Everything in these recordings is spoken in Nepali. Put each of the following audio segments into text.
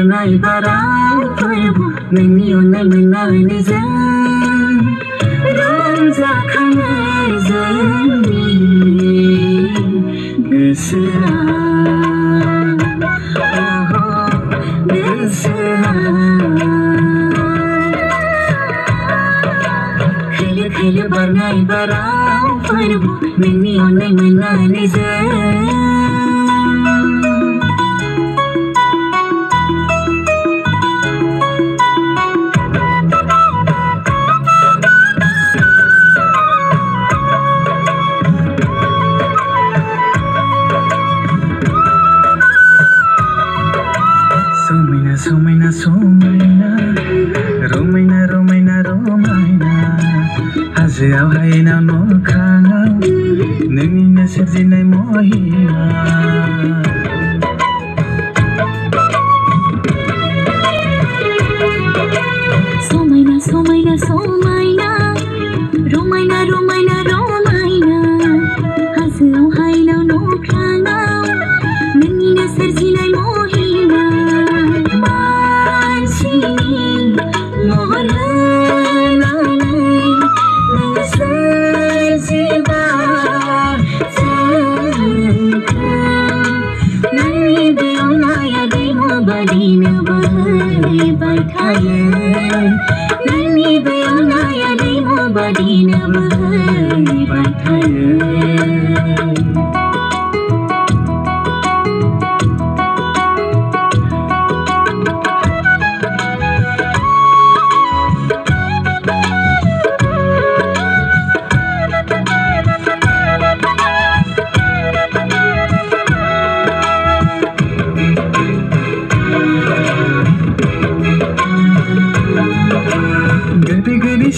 barnai bara pwrbu nongni अन्नाय मोननानै जों रंजाखाङो जोंनि गोसोआ खोलो खोलो barnai bara pwrbu nongni अन्नाय मोननानै जों Somaina somaina romaina romaina romaina hazoआव हायेनाव न'खाङाव नोंनिनो सोरजिनाय महिमा Somaina somaina somaina romaina romaina romaina hazoआव हायेनाव न'खाङाव नोंनिनो सोरजिनाय महिमा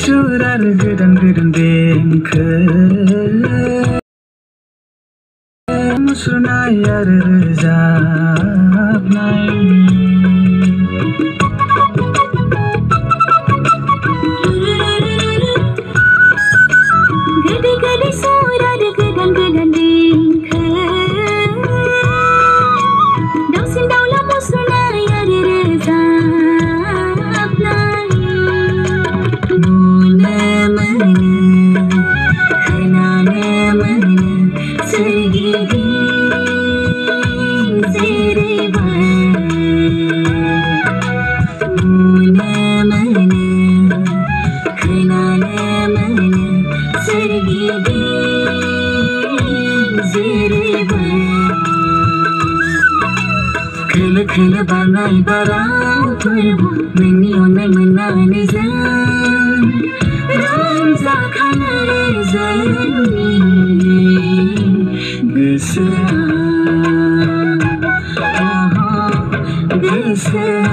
Surat godan denkho मुसुरनाय आरो रोजाबनाय गोदै गोदै सुर आरो गोदान गोदान देंखो दाउसिन दाउला मुसुरनाय आरो रोजाबनाय खोलो खोलो barnai bara pwrbu nongni अन्नाय मोननानै जों रंजाखाङो जोंनि गोसोआ